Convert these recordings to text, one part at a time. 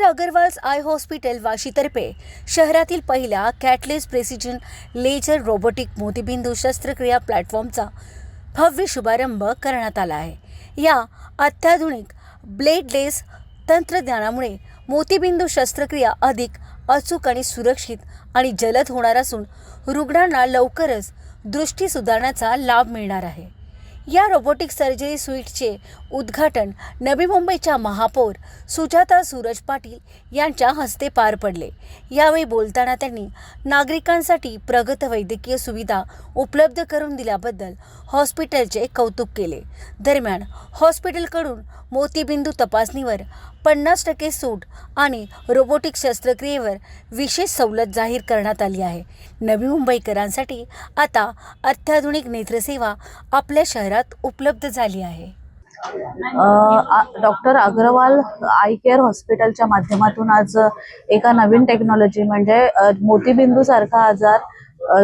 Doctor Agarwals I hospital वाशीतर्फे शहरातील पहिल्या कॅटलेस precision ledger robotic मोतीबिंदू शस्त्रक्रिया प्लॅटफॉर्मचा भव्य शुभारंभ करण्यात आला आहे। या अत्याधुनिक ब्लेडलेस तंत्रज्ञानामुळे मोतीबिंदू शस्त्रक्रिया अधिक अचूक आणि सुरक्षित आणि जलद होणार असून रुग्णांना लवकरच दृष्टी सुधारण्याचा लाभ मिळणार आहे। या रोबोटिक सर्जरी सुईटचे उद्घाटन नवी मुंबईच्या महापौर सुजाता सूरज पाटील यांच्या हस्ते पार पडले। यावेळी बोलताना त्यांनी नागरिकांसाठी प्रगत वैद्यकीय सुविधा उपलब्ध करून दिल्याबद्दल हॉस्पिटलचे कौतुक केले। दरम्यान हॉस्पिटलकडून मोतीबिंदू तपासणीवर 50% सूट आणि रोबोटिक शस्त्रक्रियेवर विशेष सवलत जाहीर करण्यात आली आहे। नवी मुंबईकरांसाठी आता अत्याधुनिक नेत्रसेवा आपल्या शहरात उपलब्ध झाली आहे। डॉक्टर अग्रवाल आय केअर हॉस्पिटलच्या माध्यमातून आज एका नवीन टेक्नॉलॉजी म्हणजे मोतीबिंदू सारखा आजार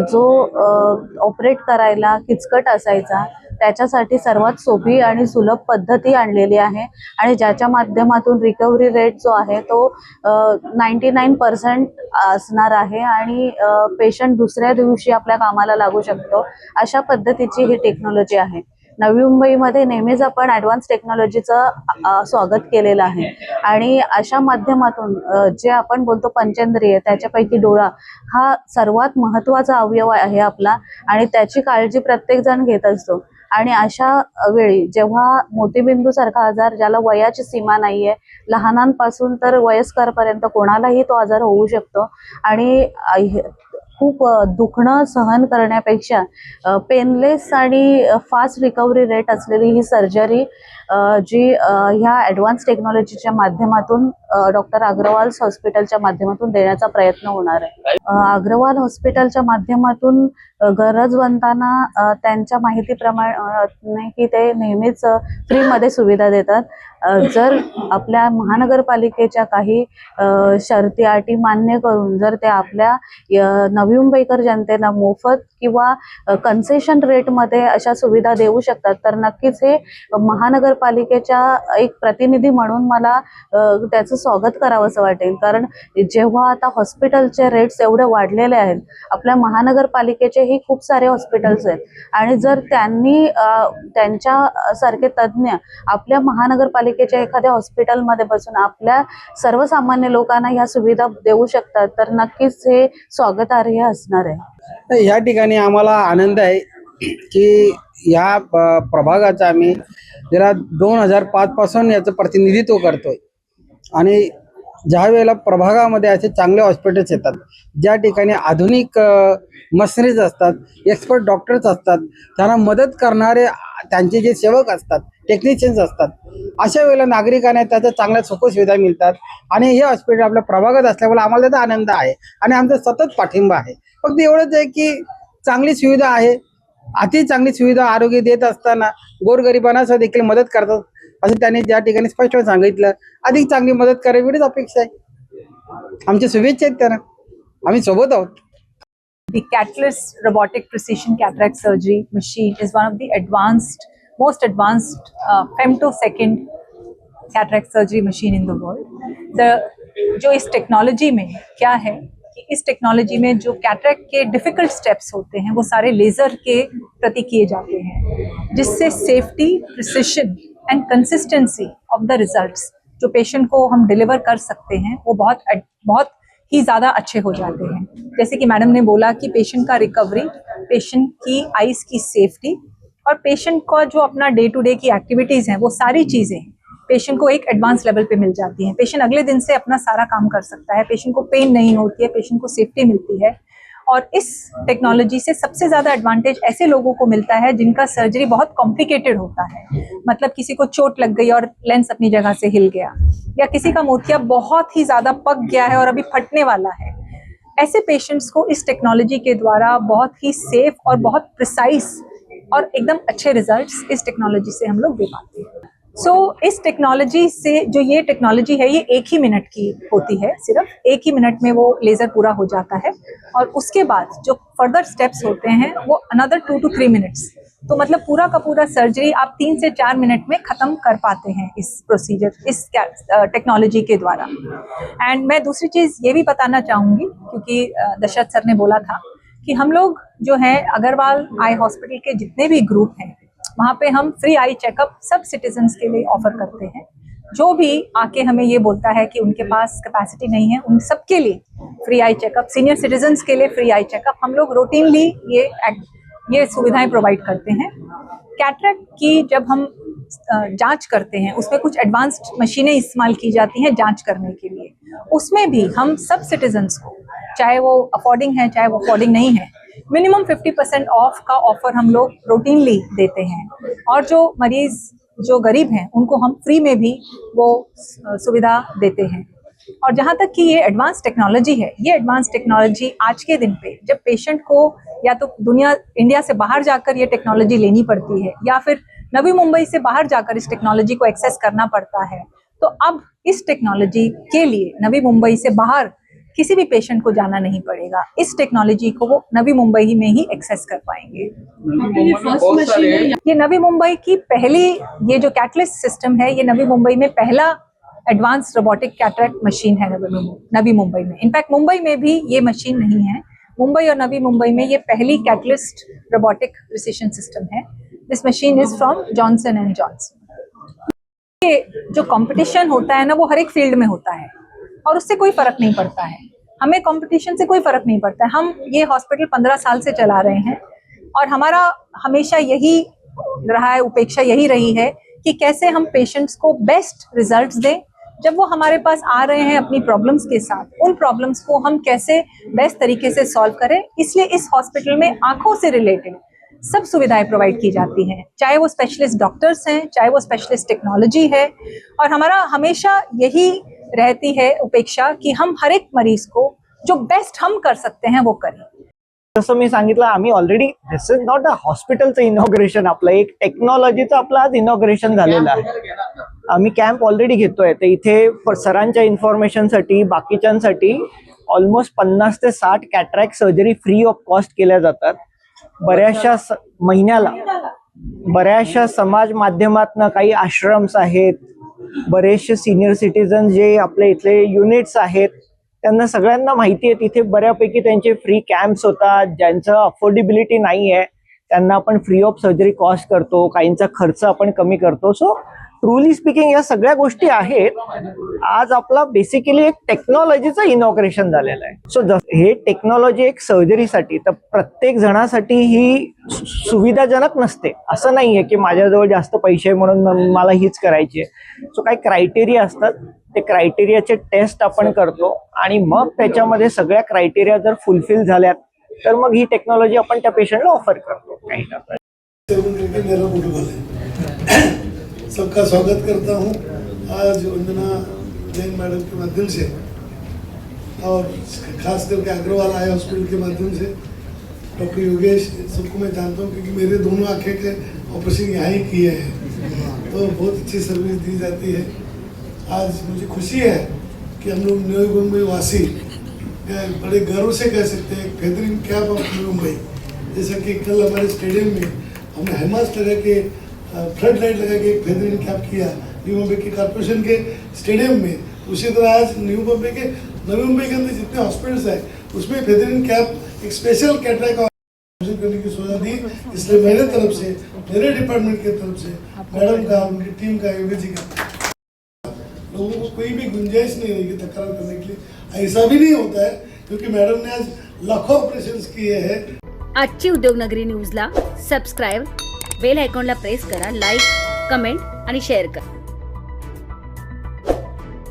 जो ऑपरेट करायला किचकट असायचा त्याच्यासाठी सर्वात सोपी आणि सुलभ पद्धती आणलेली आहे आणि ज्याच्या माध्यमातून रिकव्हरी रेट जो आहे तो 99% असणार आहे आणि पेशंट दुसऱ्या दिवशी आपल्या कामाला लागू शकतो अशा पद्धतीची ही टेक्नॉलॉजी आहे। नवी मुंबईमध्ये नेहमीच आपण ॲडव्हान्स टेक्नॉलॉजीचं स्वागत केलेलं आहे आणि अशा माध्यमातून जे आपण बोलतो पंचेंद्रिय त्याच्यापैकी डोळा हा सर्वात महत्त्वाचा अवयव आहे आपला आणि त्याची काळजी प्रत्येक जण घेत असतो आणि अशा वेळी जेव्हा मोतीबिंदू सारखा आजार ज्याला वयाची सीमा नाहीये, लहानांपासून तर वयस्करपर्यंत कोणालाही तो आजार होऊ शकतो आणि खूप दुखणं सहन करण्यापेक्षा पेनलेस आणि फास्ट रिकव्हरी रेट असलेली ही सर्जरी जी ह्या ॲडव्हान्स टेक्नॉलॉजीच्या माध्यमातून डॉक्टर अग्रवाल्स हॉस्पिटलच्या माध्यमातून देण्याचा प्रयत्न होणार आहे। अग्रवाल हॉस्पिटलच्या माध्यमातून गरजवंतांना त्यांच्या माहितीप्रमाणे की ते नेहमीच फ्रीमध्ये सुविधा देतात। जर आपल्या महानगरपालिकेच्या काही शर्ती अटी मान्य करून जर ते आपल्या नवी मुंबईकर जनतेला मोफत किंवा कन्सेशन रेटमध्ये अशा सुविधा देऊ शकतात तर नक्कीच हे महानगरपालिकेच्या एक प्रतिनिधी म्हणून मला त्याचं स्वागत करावंसं वाटेल। कारण जेव्हा आता हॉस्पिटलचे रेट्स एवढे वाढलेले आहेत, आपल्या महानगरपालिकेचेही खूप सारे हॉस्पिटल्स आहेत आणि जर त्यांनी त्यांच्यासारखे तज्ज्ञ आपल्या महानगरपालिकेच्या एखाद्या हॉस्पिटलमध्ये बसून आपल्या सर्वसामान्य लोकांना ह्या सुविधा देऊ शकतात तर नक्कीच हे स्वागतार्ह असणार आहे। या ठिकाणी आम्हाला आनंद आहे की या प्रभागाचा आम्ही गेल्या 2005 पासून याचं प्रतिनिधित्व करतोय आणि ज्या वेळेला प्रभागामध्ये असे चांगले हॉस्पिटल्स येतात ज्या ठिकाणी आधुनिक मशिनरीज असतात, एक्सपर्ट डॉक्टर्स असतात, त्यांना मदत करणारे त्यांचे जे सेवक असतात, टेक्निशियन्स असतात, अशा वेळेला नागरिकांना त्याच्या चांगल्या सुखसुविधा मिळतात आणि हे हॉस्पिटल आपल्या प्रभागात असल्यामुळे आम्हाला त्याचा आनंद आहे आणि आमचा सतत पाठिंबा आहे। फक्त एवढंच आहे की चांगली सुविधा आहे, अति चांगली सुविधा आरोग्य देत असताना गोरगरिबांना देखील मदत करतात असं त्यांनी ज्या ठिकाणी स्पष्ट सांगितलं। अधिक चांगली मदत करावी एवढीच अपेक्षा आहे। आमच्या शुभेच्छा आहेत त्यांना, आम्ही सोबत आहोत। The Catalyst robotic precision cataract surgery machine is one of the most advanced femtosecond cataract surgery machine in the world. जो इस टेक्नोलॉजी में क्या है कि इस टेक्नोलॉजी में जो कैटरेक्ट के डिफिकल्ट स्टेप्स होते हैं वो सारे लेज़र के प्रति किए जाते हैं, जिससे safety, precision end consistency of the results जो पेशेंट को हम डिलीवर कर सकते हैं वो बहुत ही ज़्यादा अच्छे हो जाते हैं। जैसे कि मैडम ने बोला कि पेशेंट का रिकवरी, पेशेंट की आइज़ की सेफ्टी और पेशेंट का जो अपना डे टू डे की एक्टिविटीज़ हैं वो सारी चीज़ें पेशेंट को एक एडवांस लेवल पे मिल जाती हैं। पेशेंट अगले दिन से अपना सारा काम कर सकता है, पेशेंट को पेन नहीं होती है, पेशेंट को सेफ्टी मिलती है। और इस टेक्नोलॉजी से सबसे ज़्यादा एडवांटेज ऐसे लोगों को मिलता है जिनका सर्जरी बहुत कॉम्प्लिकेटेड होता है, मतलब किसी को चोट लग गई और लेंस अपनी जगह से हिल गया, या किसी का मोतिया बहुत ही ज़्यादा पक गया है और अभी फटने वाला है। ऐसे पेशेंट्स को इस टेक्नोलॉजी के द्वारा बहुत ही सेफ और बहुत प्रिसाइज और एकदम अच्छे रिजल्ट्स इस टेक्नोलॉजी से हम लोग दे पाते हैं। इस टेक्नोलॉजी से जो ये टेक्नोलॉजी है ये 1 ही मिनट की होती है, सिर्फ 1 ही मिनट में वो लेज़र पूरा हो जाता है और उसके बाद जो फर्दर स्टेप्स होते हैं वो अनदर 2 to 3 मिनट्स तो मतलब पूरा का पूरा सर्जरी आप 3 से 4 मिनट में ख़त्म कर पाते हैं इस प्रोसीजर, इस टेक्नोलॉजी के द्वारा। एंड मैं दूसरी चीज़ ये भी बताना चाहूँगी, क्योंकि दशरथ सर ने बोला था कि हम लोग जो है अग्रवाल आई हॉस्पिटल के जितने भी ग्रुप हैं वहाँ पे हम फ्री आई चेकअप सब सिटीजन्स के लिए ऑफर करते हैं। जो भी आके हमें ये बोलता है कि उनके पास कैपेसिटी नहीं है, उन सबके लिए free eye checkup, senior citizens के लिए फ्री आई चेकअप हम लोग रूटीनली ये सुविधाएं प्रोवाइड करते हैं। कैटरेक्ट की जब हम जांच करते हैं उसमें कुछ एडवांस्ड मशीनें इस्तेमाल की जाती हैं जांच करने के लिए, उसमें भी हम सब सिटीजन्स को, चाहे वो अफोर्डिंग है चाहे वो अफोर्डिंग नहीं है, मिनिमम 50% ऑफ का ऑफर हम लोग रूटीनली देते हैं। और जो मरीज जो गरीब हैं उनको हम फ्री में भी वो सुविधा देते हैं। और जहाँ तक कि ये एडवांस टेक्नोलॉजी है, ये एडवांस टेक्नोलॉजी आज के दिन पे जब पेशेंट को या तो इंडिया से बाहर जाकर ये टेक्नोलॉजी लेनी पड़ती है या फिर नवी मुंबई से बाहर जाकर इस टेक्नोलॉजी को एक्सेस करना पड़ता है, तो अब इस टेक्नोलॉजी के लिए नवी मुंबई से बाहर किसी भी पेशेंट को जाना नहीं पड़ेगा। इस टेक्नोलॉजी को वो नवी मुंबई में ही एक्सेस कर पाएंगे। ये नवी मुंबई की पहली, ये जो कैटलिस्ट सिस्टम है, ये नवी मुंबई में पहला एडवांस रोबोटिक कैटरेक्ट मशीन है नवी मुंबई में। इनफैक्ट मुंबई में भी ये मशीन नहीं है। मुंबई और नवी मुंबई में ये पहली कैटलिस्ट रोबोटिक प्रिसिशन सिस्टम है। This machine is from Johnson and Johnson. ये जो कंपटीशन होता है ना, वो हर एक फील्ड में होता है और उससे कोई फर्क नहीं पड़ता है। हमें कंपटीशन से कोई फर्क नहीं पड़ता है। हम ये हॉस्पिटल 15 साल से चला रहे हैं और हमारा हमेशा यही रहा है, उपेक्षा यही रही है कि कैसे हम पेशेंट्स को बेस्ट रिजल्ट्स दें। जब वो हमारे पास आ रहे हैं अपनी प्रॉब्लम्स के साथ, उन प्रॉब्लम्स को हम कैसे बेस्ट तरीके से सॉल्व करें, इसलिए इस हॉस्पिटल में आंखों से रिलेटेड सब सुविधाएं प्रोवाइड की जाती हैं, चाहे वो स्पेशलिस्ट डॉक्टर्स हैं, चाहे वो स्पेशलिस्ट टेक्नोलॉजी है। और हमारा हमेशा यही रहती है उपेक्षा कि हम हर एक मरीज को जो बेस्ट हम कर सकते हैं वो करें। जसं मी सांगितलं, आम्ही already, this is not a हॉस्पिटलचं इनॉग्रेशन, आपलं एक टेक्नॉलॉजीचं आपलं आज इनॉग्रेशन झालेलं आहे। आम्ही कॅम्प ऑलरेडी घेतोय, तर इथे सरांच्या इन्फॉर्मेशनसाठी बाकीच्यांसाठी ऑलमोस्ट 50 ते 60 cataract surgery free of cost केल्या जातात। बऱ्याचशा महिन्याला बऱ्याचशा समाज माध्यमातनं काही आश्रम्स आहेत, बरेचसे सिनियर सिटीजन जे आपले इथले युनिट्स आहेत, त्यांना सगळ्यांना माहिती आहे तिथे बऱ्यापैकी त्यांचे फ्री कॅम्प्स होतात। ज्यांचं अफोर्डेबिलिटी नाही आहे त्यांना आपण फ्री ऑफ सर्जरी कॉस्ट करतो, काहींचा खर्च आपण कमी करतो। सो ट्रूली स्पीकिंग या सगळ्या गोष्टी आहेत। आज आपला बेसिकली एक टेक्नॉलॉजीचं इनॉग्रेशन झालेलं आहे। सो हे टेक्नॉलॉजी एक सर्जरीसाठी, तर प्रत्येक जणासाठी ही सुविधाजनक नसते। असं नाहीये की माझ्याजवळ जास्त पैसे म्हणून मला हीच करायची आहे। सो काही क्रायटेरिया असतात, ते क्रायटेरियाचे टेस्ट आपण करतो आणि मग त्याच्यामध्ये सगळ्या क्रायटेरिया जर फुलफिल झाल्यात तर मग ही टेक्नॉलॉजी आपण त्या पेशंटला ऑफर करतो। काही सबका स्वागत करता हूँ आज वंदना जैन मैडम के माध्यम से और खास करके अग्रवाल आई हॉस्पिटल के माध्यम से। डॉक्टर योगेश सबको मैं जानता हूँ क्योंकि मेरे दोनों आँखें के ऑपरेशन यहाँ ही किए हैं, तो बहुत अच्छी सर्विस दी जाती है। आज मुझे खुशी है कि हम लोग नवी मुंबई वासी बड़े गर्व से कह सकते हैं बेहतरीन कैंप ऑफ नवी मुंबई। जैसा कि कल हमारे स्टेडियम में हमने हेमास लगा के फ्लड लाइट लगा के एक बेहतरीन कैंप किया न्यू मुंबई के कॉर्पोरेशन के स्टेडियम में, उसी तरह आज नवी मुंबई के अंदर जितने हॉस्पिटल्स हैं उसमें बेहतरीन कैंप एक स्पेशल कैटरेक्ट ऑपरेशन करने की सुविधा दी। इसलिए मेरे तरफ से, मेरे डिपार्टमेंट की तरफ से, मैडम का, उनकी टीम का, योगी जी का, लोगों को कोई भी गुंजाइश नहीं रहेगी तकरार करने के लिए। ऐसा भी नहीं होता है क्योंकि मैडम ने आज लाखों ऑपरेशंस किए हैं। आजची उद्योगनगरी न्यूजला सबस्क्राईब, बेल आयकॉनला प्रेस करा, लाईक, कमेंट आणि शेअर करा।